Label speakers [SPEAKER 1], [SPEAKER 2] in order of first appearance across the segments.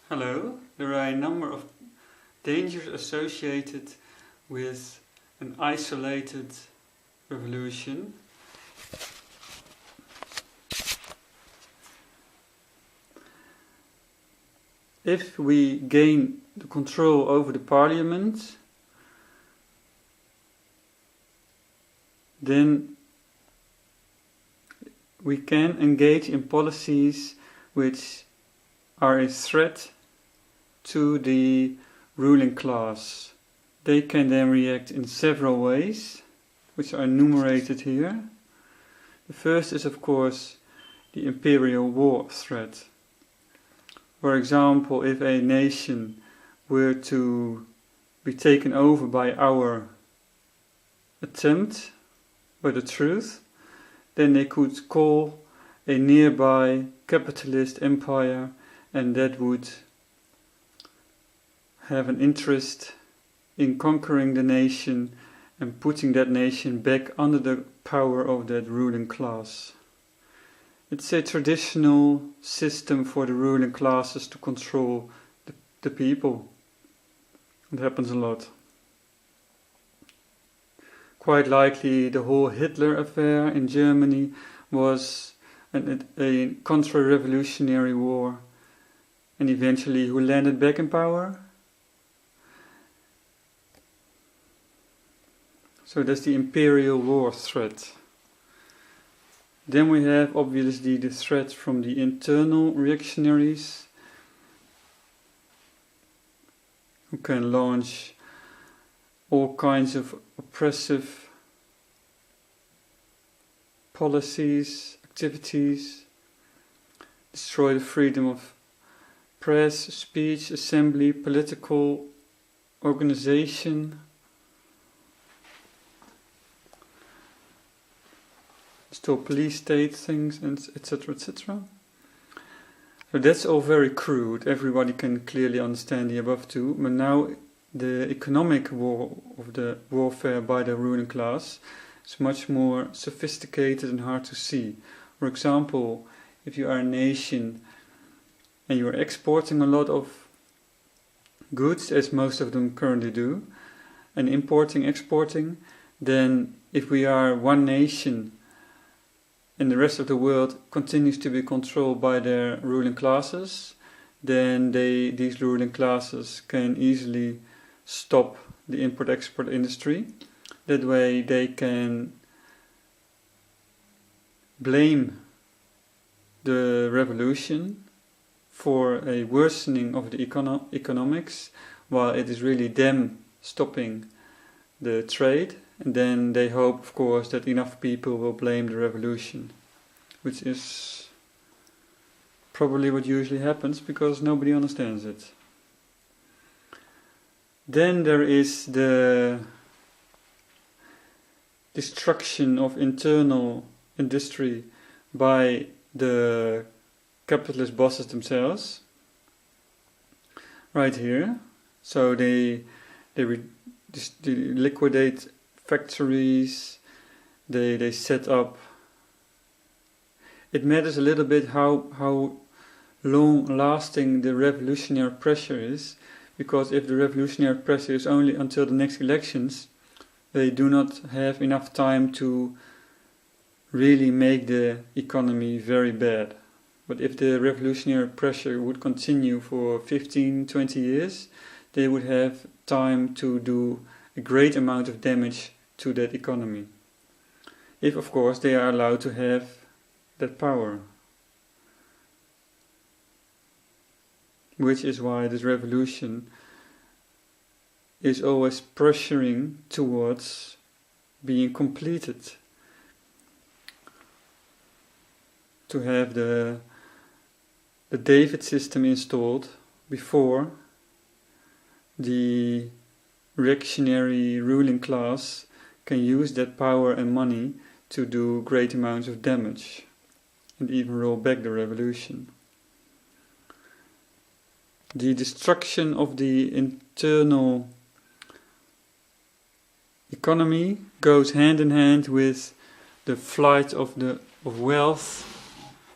[SPEAKER 1] Hello, there are a number of dangers associated with an isolated revolution. If we gain the control over the parliament, then we can engage in policies which are a threat to the ruling class. They can then react in several ways, which are enumerated here. The first is, of course, the imperial war threat. For example, if a nation were to be taken over by our attempt, by the truth, then they could call a nearby capitalist empire, and that would have an interest in conquering the nation and putting that nation back under the power of that ruling class. It's a traditional system for the ruling classes to control the people. It happens a lot. Quite likely the whole Hitler affair in Germany was a contra-revolutionary war, and eventually who landed back in power? So that's the imperial war threat. Then we have obviously the threat from the internal reactionaries, who can launch all kinds of oppressive policies, activities, destroy the freedom of press, speech, assembly, political organization, still police state things, and etc. etc. So that's all very crude. Everybody can clearly understand the above two. But now the economic war of the warfare by the ruling class is much more sophisticated and hard to see. For example, if you are a nation and you are exporting a lot of goods, as most of them currently do, and importing, exporting, then if we are one nation and the rest of the world continues to be controlled by their ruling classes, then these ruling classes can easily stop the import-export industry. That way they can blame the revolution for a worsening of the economics, while it is really them stopping the trade. And then they hope, of course, that enough people will blame the revolution, which is probably what usually happens because nobody understands it. Then there is the destruction of internal industry by the capitalist bosses themselves, right here. So they liquidate factories, they set up. It matters a little bit how long-lasting the revolutionary pressure is, because if the revolutionary pressure is only until the next elections, they do not have enough time to really make the economy very bad. But if the revolutionary pressure would continue for 15-20 years, they would have time to do a great amount of damage to that economy. If, of course, they are allowed to have that power. Which is why this revolution is always pressuring towards being completed. To have the David system installed before the reactionary ruling class can use that power and money to do great amounts of damage and even roll back the revolution. The destruction of the internal economy goes hand in hand with the flight of wealth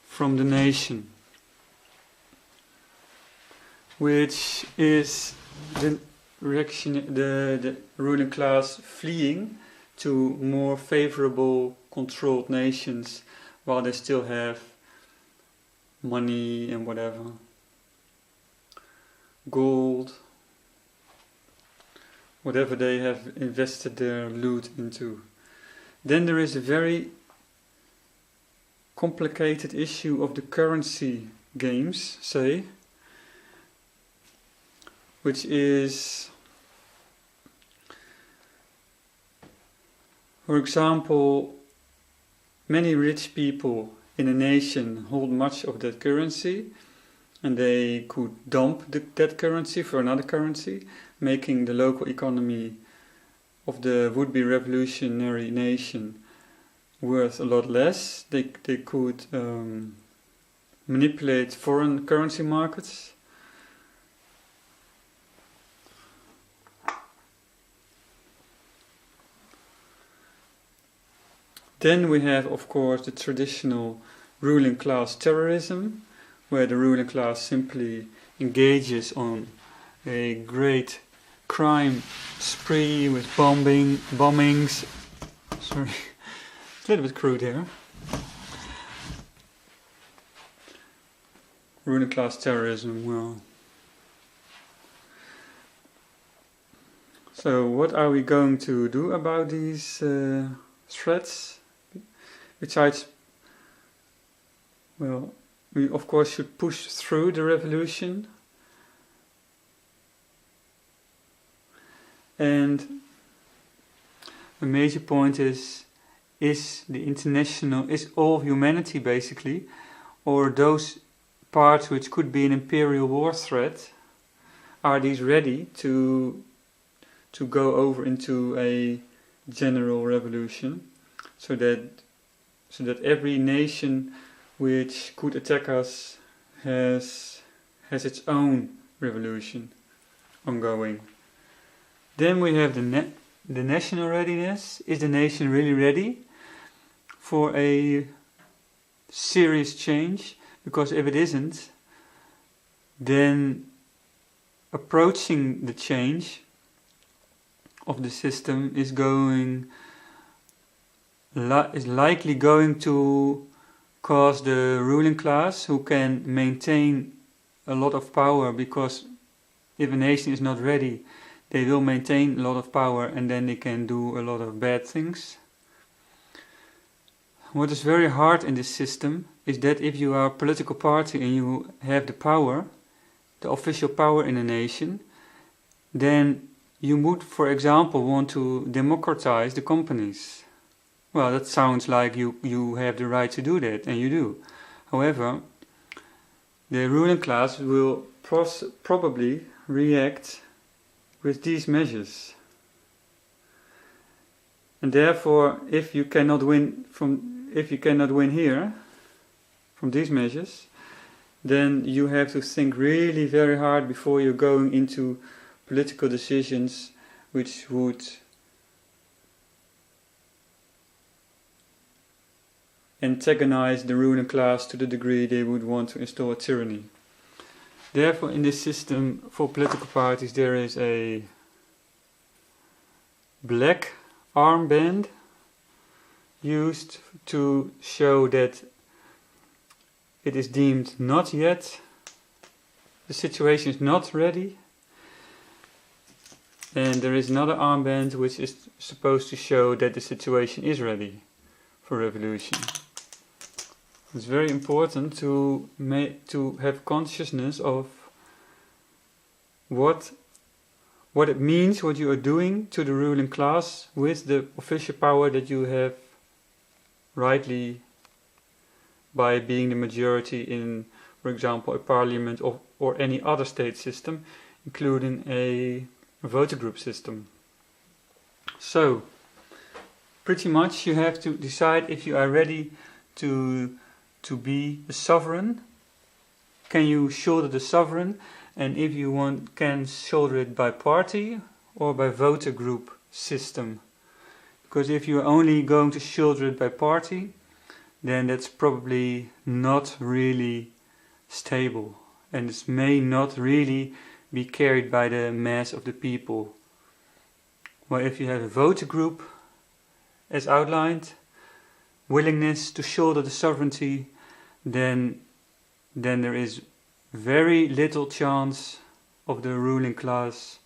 [SPEAKER 1] from the nation. which is the the ruling class fleeing to more favorable controlled nations while they still have money and whatever, gold, whatever they have invested their loot into. Then there is a very complicated issue of the currency games, say, which is, for example, many rich people in a nation hold much of that currency, and they could dump that currency for another currency, making the local economy of the would-be revolutionary nation worth a lot less. They could manipulate foreign currency markets. Then we have, of course, the traditional ruling class terrorism, where the ruling class simply engages on a great crime spree with bombings. Sorry, a little bit crude here. Ruling class terrorism, well. So what are we going to do about these threats? Besides, well, we of course should push through the revolution, and a major point is all humanity basically, or those parts which could be an imperial war threat, are these ready to go over into a general revolution, so that every nation which could attack us has its own revolution ongoing. Then we have the national readiness. Is the nation really ready for a serious change? Because if it isn't, then approaching the change of the system is likely going to cause the ruling class, who can maintain a lot of power, because if a nation is not ready, they will maintain a lot of power and then they can do a lot of bad things. What is very hard in this system is that if you are a political party and you have the power, the official power in a nation, then you would, for example, want to democratize the companies. Well, that sounds like you have the right to do that, and you do. However, the ruling class will probably react with these measures. And therefore, if you cannot win here from these measures, then you have to think really very hard before you're going into political decisions which would antagonize the ruling class to the degree they would want to install a tyranny. Therefore, in this system for political parties, there is a black armband used to show that it is deemed not yet, the situation is not ready. And there is another armband which is supposed to show that the situation is ready for revolution. It's very important to have consciousness of what it means, what you are doing to the ruling class with the official power that you have rightly by being the majority in, for example, a parliament or any other state system, including a voter group system. So, pretty much you have to decide if you are ready to be a sovereign. Can you shoulder the sovereign? And if you can shoulder it by party or by voter group system. Because if you're only going to shoulder it by party, then that's probably not really stable. and this may not really be carried by the mass of the people. Well, if you have a voter group, as outlined, willingness to shoulder the sovereignty, then there is very little chance of the ruling class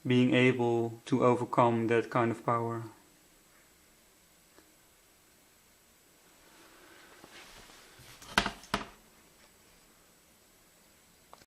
[SPEAKER 1] being able to overcome that kind of power.